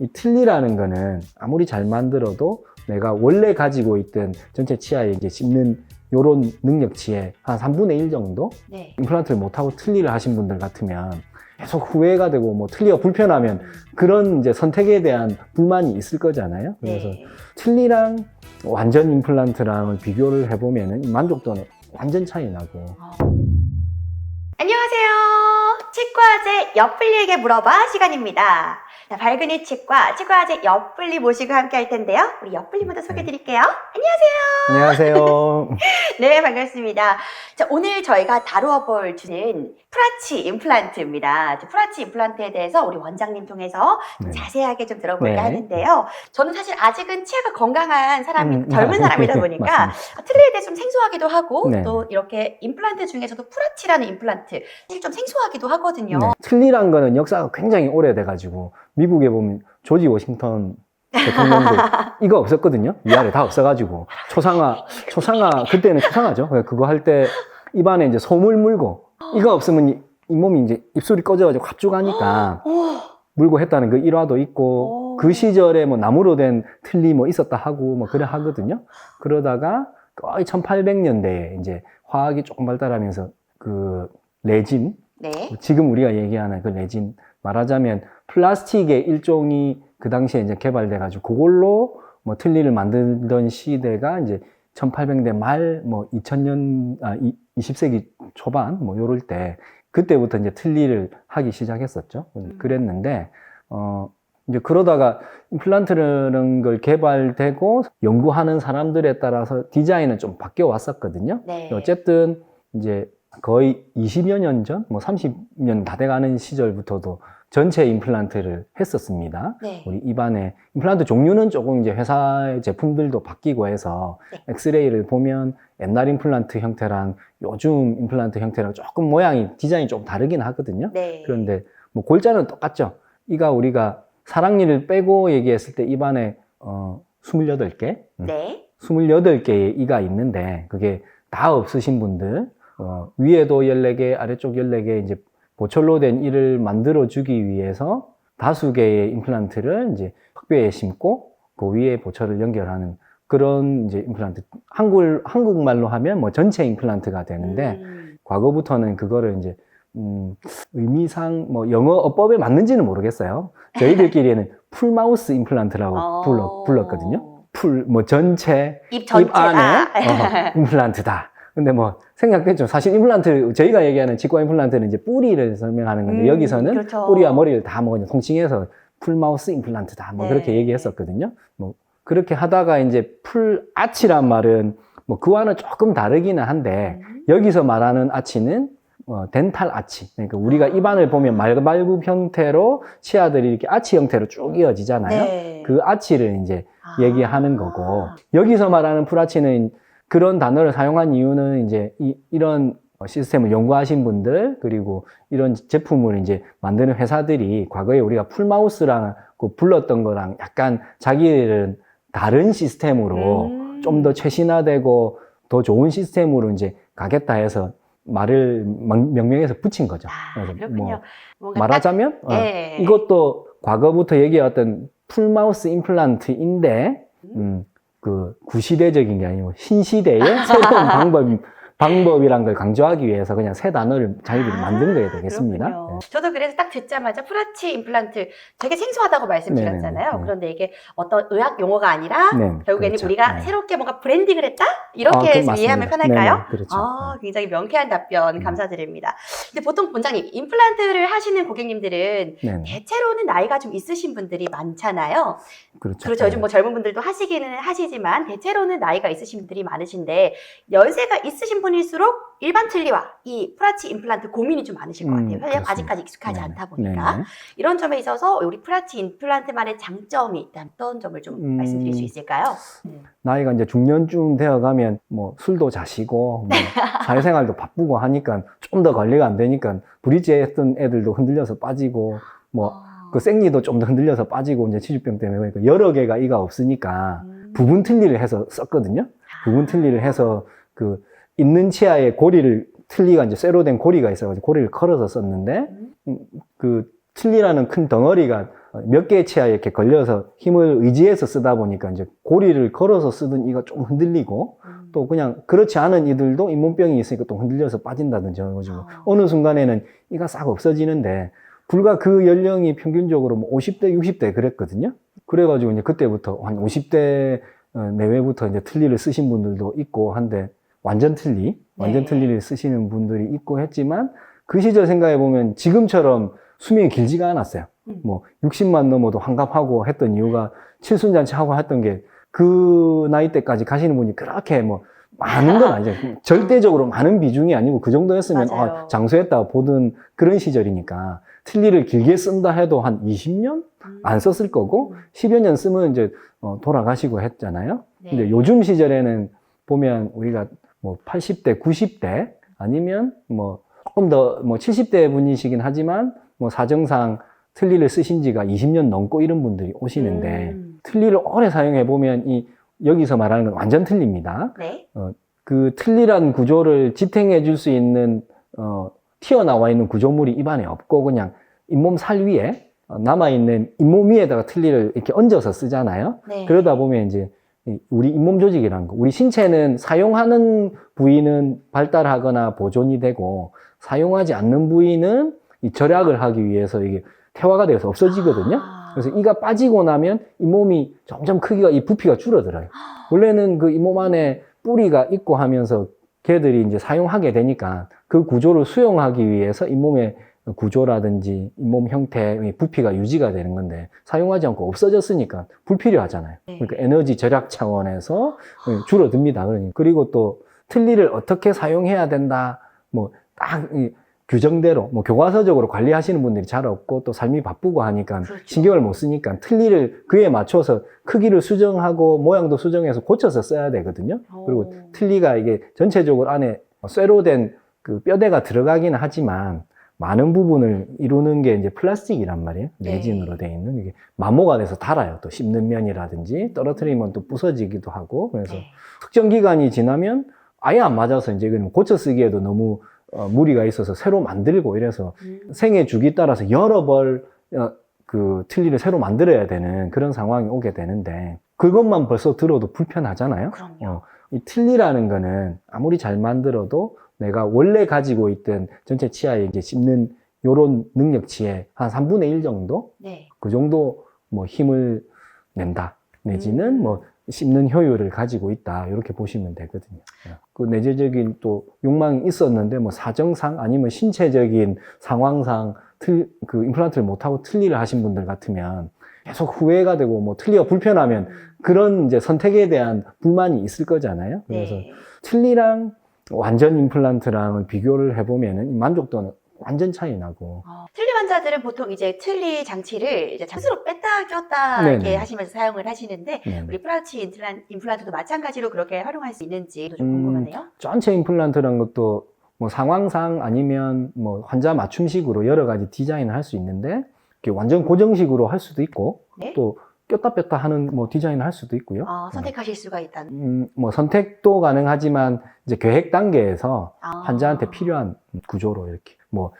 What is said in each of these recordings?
이 틀니라는 거는 아무리 잘 만들어도 내가 원래 가지고 있던 전체 치아에 이제 씹는 요런 능력치의 한 3분의 1 정도 네. 임플란트를 못하고 틀니를 하신 분들 같으면 계속 후회가 되고 뭐 틀니가 불편하면 그런 이제 선택에 대한 불만이 있을 거잖아요. 그래서 네. 틀니랑 완전 임플란트랑 비교를 해보면은 만족도는 완전 차이 나고. 안녕하세요. 치과의제 옆블리에게 물어봐 시간입니다. 자, 발근이 치과의제 옆블리 모시고 함께 할 텐데요. 우리 옆블리 먼저 소개해 드릴게요. 안녕하세요. 안녕하세요. 네, 반갑습니다. 자, 오늘 저희가 다루어 볼 주제는 프라치 임플란트입니다. 프라치 임플란트에 대해서 우리 원장님 통해서 좀 네. 자세하게 좀 들어볼까 네. 하는데요. 저는 사실 아직은 치아가 건강한 사람이, 젊은 사람이다 보니까 맞습니다. 틀니에 대해 좀 생소하기도 하고 네. 또 이렇게 임플란트 중에서도 프라치라는 임플란트 사실 좀 생소하기도 하거든요. 네. 틀니란 거는 역사가 굉장히 오래돼가지고 미국에 보면 조지 워싱턴 대통령도 이거 없었거든요. 위아래 다 없어가지고 초상화 그때는 초상화죠. 그거 할 때 입안에 이제 솜을 물고 이거 없으면 이 몸이 이제 입술이 꺼져가지고 합죽하니까 물고 했다는 그 일화도 있고 그 시절에 뭐 나무로 된 틀니 뭐 있었다 하고 뭐 그래 하거든요. 그러다가 거의 1800년대에 이제 화학이 조금 발달하면서 그 레진, 네. 지금 우리가 얘기하는 그 레진, 말하자면 플라스틱의 일종이 그 당시에 이제 개발돼가지고 그걸로 뭐 틀니를 만들던 시대가 이제 1800년대 말, 뭐 2000년, 20세기 초반, 뭐 요럴 때, 그때부터 이제 틀니를 하기 시작했었죠. 그랬는데, 이제 그러다가 임플란트라는 걸 개발되고 연구하는 사람들에 따라서 디자인은 좀 바뀌어 왔었거든요. 네. 어쨌든 이제 거의 20여 년 전, 뭐 30년 다 돼가는 시절부터도 전체 임플란트를 했었습니다. 네. 우리 입안에 임플란트 종류는 조금 이제 회사의 제품들도 바뀌고 해서 네. 엑스레이를 보면 옛날 임플란트 형태랑 요즘 임플란트 형태랑 조금 모양이 디자인이 좀 다르긴 하거든요. 네. 그런데 뭐 골자는 똑같죠. 이가 우리가 사랑니를 빼고 얘기했을 때 입안에 28개, 네. 28개의 이가 있는데 그게 다 없으신 분들 위에도 14개, 아래쪽 14개 이제 보철로 된 이를 만들어주기 위해서 다수 개의 임플란트를 이제 턱뼈에 심고 그 위에 보철을 연결하는 그런 이제 임플란트. 한국말로 하면 뭐 전체 임플란트가 되는데 과거부터는 그거를 이제 의미상 뭐 영어 어법에 맞는지는 모르겠어요. 저희들끼리는 풀마우스 임플란트라고 불렀거든요. 뭐 전체 입 전체다. 안에 임플란트다. 근데 뭐 생각했죠. 사실 임플란트, 저희가 얘기하는 치과 임플란트는 이제 뿌리를 설명하는 건데 여기서는 그렇죠. 뿌리와 머리를 다 뭐 그냥 통칭해서 풀마우스 임플란트다 뭐 네. 그렇게 얘기했었거든요. 뭐 그렇게 하다가 이제 풀아치란 말은 뭐 그와는 조금 다르기는 한데 여기서 말하는 아치는 덴탈 아치. 그러니까 우리가 입안을 보면 말굽 형태로 치아들이 이렇게 아치 형태로 쭉 이어지잖아요. 네. 그 아치를 이제 얘기하는 거고 여기서 말하는 풀아치는 그런 단어를 사용한 이유는 이제 이런 시스템을 연구하신 분들 그리고 이런 제품을 이제 만드는 회사들이 과거에 우리가 풀마우스라고 불렀던 거랑 약간 자기들은 다른 시스템으로 좀 더 최신화되고 더 좋은 시스템으로 이제 가겠다 해서 말을 명명해서 붙인 거죠. 그래서 그렇군요. 뭐 말하자면 네. 이것도 과거부터 얘기해왔던 풀마우스 임플란트인데 그 구시대적인 게 아니고 신시대의 새로운 방법이란 걸 강조하기 위해서 그냥 새 단어를 자기들이 만든 거야 되겠습니다. 그렇군요. 저도 그래서 딱 듣자마자 프라치 임플란트 되게 생소하다고 말씀드렸잖아요. 네네. 그런데 이게 어떤 의학 용어가 아니라 네, 결국에는 그렇죠. 우리가 네. 새롭게 뭔가 브랜딩을 했다? 이렇게 맞습니다. 이해하면 편할까요? 네네, 그렇죠. 굉장히 명쾌한 답변 감사드립니다. 근데 보통 원장님, 임플란트를 하시는 고객님들은 네네. 대체로는 나이가 좀 있으신 분들이 많잖아요. 그렇죠. 그렇죠. 요즘 뭐 젊은 분들도 하시기는 하시지만 대체로는 나이가 있으신 분들이 많으신데 연세가 있으신 분일수록 일반 틀니와 이 프라치 임플란트 고민이 좀 많으실 것 같아요. 왜냐면 그렇습니다. 아직까지 익숙하지 네네. 않다 보니까. 네네. 이런 점에 있어서 우리 프라치 임플란트만의 장점이 있다면 어떤 점을 좀 말씀드릴 수 있을까요? 나이가 이제 중년쯤 되어가면 뭐 술도 자시고 뭐 사회생활도 바쁘고 하니까 좀 더 관리가 안 되니까 브릿지 했던 애들도 흔들려서 빠지고 뭐 그 생리도 좀 더 흔들려서 빠지고 이제 치주병 때문에 그러니까 여러 개가 이가 없으니까 부분 틀니를 해서 썼거든요. 부분 틀니를 해서 그 있는 치아에 틀니가 이제 쇠로 된 고리가 있어가지고 고리를 걸어서 썼는데 그 틀니라는 큰 덩어리가 몇 개의 치아에 이렇게 걸려서 힘을 의지해서 쓰다 보니까 이제 고리를 걸어서 쓰던 이가 좀 흔들리고 또 그냥 그렇지 않은 이들도 잇몸병이 있으니까 또 흔들려서 빠진다든지 해가지고 어느 순간에는 이가 싹 없어지는데 불과 그 연령이 평균적으로 뭐 50대, 60대 그랬거든요. 그래가지고 이제 그때부터 한 50대 내외부터 이제 틀니를 쓰신 분들도 있고 한데 완전 틀니를 쓰시는 분들이 있고 했지만 그 시절 생각해 보면 지금처럼 수명이 길지가 않았어요. 뭐 60만 넘어도 환갑하고 했던 이유가 칠순잔치하고 했던 게 그 나이 때까지 가시는 분이 그렇게 뭐 많은 건 아니죠. 절대적으로 많은 비중이 아니고 그 정도였으면 장수했다 보던 그런 시절이니까 틀니를 길게 쓴다 해도 한 20년 안 썼을 거고 10여 년 쓰면 이제 돌아가시고 했잖아요. 근데 요즘 시절에는 보면 우리가 뭐 80대, 90대 아니면 뭐 조금 더 뭐 70대 분이시긴 하지만 뭐 사정상 틀니를 쓰신 지가 20년 넘고 이런 분들이 오시는데 틀니를 오래 사용해 보면 이 여기서 말하는 건 완전 틀니입니다. 네. 그 틀니란 구조를 지탱해 줄 수 있는 튀어나와 있는 구조물이 입안에 없고 그냥 잇몸 살 위에 남아있는 잇몸 위에다가 틀니를 이렇게 얹어서 쓰잖아요. 네. 그러다 보면 이제 우리 잇몸 조직이라는 거, 우리 신체는 사용하는 부위는 발달하거나 보존이 되고 사용하지 않는 부위는 이 절약을 하기 위해서 이게 퇴화가 되어서 없어지거든요. 그래서 이가 빠지고 나면 잇몸이 점점 크기가, 이 부피가 줄어들어요. 원래는 그 잇몸 안에 뿌리가 있고 하면서 걔들이 이제 사용하게 되니까 그 구조를 수용하기 위해서 잇몸의 구조라든지 잇몸 형태의 부피가 유지가 되는 건데 사용하지 않고 없어졌으니까 불필요하잖아요. 그러니까 에너지 절약 차원에서 줄어듭니다. 그리고 또 틀니를 어떻게 사용해야 된다, 뭐 딱 규정대로 뭐 교과서적으로 관리하시는 분들이 잘 없고 또 삶이 바쁘고 하니까 그렇죠. 신경을 못 쓰니까 틀니를 그에 맞춰서 크기를 수정하고 모양도 수정해서 고쳐서 써야 되거든요. 그리고 틀니가 이게 전체적으로 안에 쇠로 된 그 뼈대가 들어가기는 하지만 많은 부분을 이루는 게 이제 플라스틱이란 말이에요. 레진으로 되어 있는 이게 마모가 돼서 달아요. 또 씹는 면이라든지 떨어뜨리면 또 부서지기도 하고 그래서 특정 기간이 지나면 아예 안 맞아서 이제 이건 고쳐 쓰기에도 너무 무리가 있어서 새로 만들고 이래서 생애 주기 따라서 여러 벌 그 틀니를 새로 만들어야 되는 그런 상황이 오게 되는데 그것만 벌써 들어도 불편하잖아요. 그럼요. 이 틀니라는 거는 아무리 잘 만들어도 내가 원래 가지고 있던 전체 치아에 이제 씹는 요런 능력치의 한 3분의 1 정도? 네. 그 정도 뭐 힘을 낸다. 내지는 뭐 씹는 효율을 가지고 있다. 이렇게 보시면 되거든요. 그 내재적인 또 욕망이 있었는데 뭐 사정상 아니면 신체적인 상황상 그 임플란트를 못하고 틀니를 하신 분들 같으면 계속 후회가 되고 뭐 틀니가 불편하면 그런 이제 선택에 대한 불만이 있을 거잖아요. 그래서 틀니랑 완전 임플란트랑을 비교를 해보면은 만족도는 완전 차이 나고. 틀니 환자들은 보통 이제 틀니 장치를 이제 스스로 뺐다 꼈다 이렇게 하시면서 사용을 하시는데 우리 프라우치 임플란트도 마찬가지로 그렇게 활용할 수 있는지도 좀 궁금하네요. 전체 임플란트라는 것도 뭐 상황상 아니면 뭐 환자 맞춤식으로 여러 가지 디자인을 할 수 있는데 완전 고정식으로 할 수도 있고 또 꼈다 뺐다 하는 뭐 디자인을 할 수도 있고요. 선택하실 수가 있다는. 뭐 선택도 가능하지만 이제 계획 단계에서 환자한테 필요한 구조로 이렇게 뭐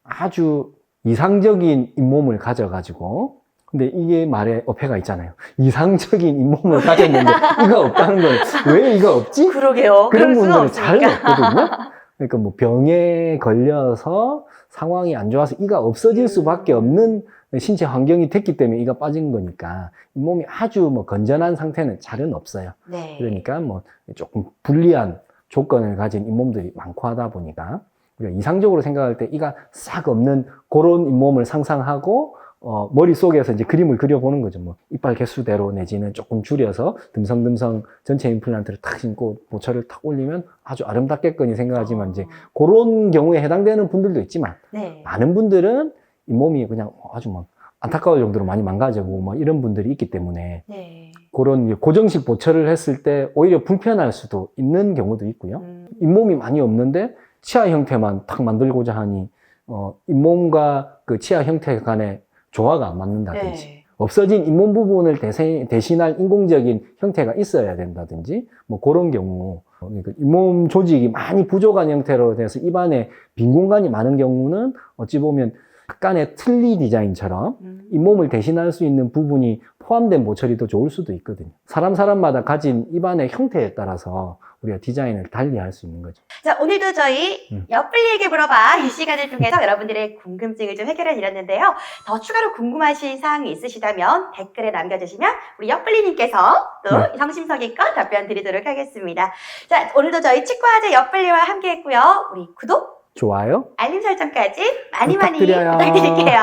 아주 이상적인 잇몸을 가져가지고 근데 이게 말에 어폐가 있잖아요. 이상적인 잇몸을 가졌는데 이가 없다는 건 왜 이가 없지? 그러게요. 그런 그럴 수는 분들은 잘 없으니까. 없거든요. 그러니까 뭐 병에 걸려서 상황이 안 좋아서 이가 없어질 수밖에 없는 신체 환경이 됐기 때문에 이가 빠진 거니까 잇몸이 아주 뭐 건전한 상태는 잘은 없어요. 네. 그러니까 뭐 조금 불리한 조건을 가진 잇몸들이 많고 하다 보니까 우리가 이상적으로 생각할 때 이가 싹 없는 그런 잇몸을 상상하고 머릿속에서 이제 그림을 그려보는 거죠. 뭐 이빨 개수대로 내지는 조금 줄여서 듬성듬성 전체 임플란트를 탁 신고 모처를 탁 올리면 아주 아름답겠거니 생각하지만 이제 그런 경우에 해당되는 분들도 있지만 많은 분들은 잇몸이 그냥 아주 막 안타까울 정도로 많이 망가지고 뭐 이런 분들이 있기 때문에 그런 고정식 보철을 했을 때 오히려 불편할 수도 있는 경우도 있고요. 잇몸이 많이 없는데 치아 형태만 탁 만들고자 하니 잇몸과 그 치아 형태 간에 조화가 안 맞는다든지 없어진 잇몸 부분을 대신할 인공적인 형태가 있어야 된다든지 뭐 그런 경우 그러니까 잇몸 조직이 많이 부족한 형태로 돼서 입안에 빈 공간이 많은 경우는 어찌 보면 약간의 틀니 디자인처럼 잇몸을 대신할 수 있는 부분이 포함된 모처리 더 좋을 수도 있거든요. 사람마다 가진 입안의 형태에 따라서 우리가 디자인을 달리 할 수 있는 거죠. 자, 오늘도 저희 옆블리에게 물어봐 이 시간을 통해서 여러분들의 궁금증을 좀 해결해 드렸는데요. 더 추가로 궁금하신 사항이 있으시다면 댓글에 남겨주시면 우리 옆블리님께서 또 성심성의껏 답변 드리도록 하겠습니다. 자, 오늘도 저희 치과제 옆블리와 함께 했고요. 우리 구독, 좋아요? 알림 설정까지 많이 부탁드려요. 부탁드릴게요.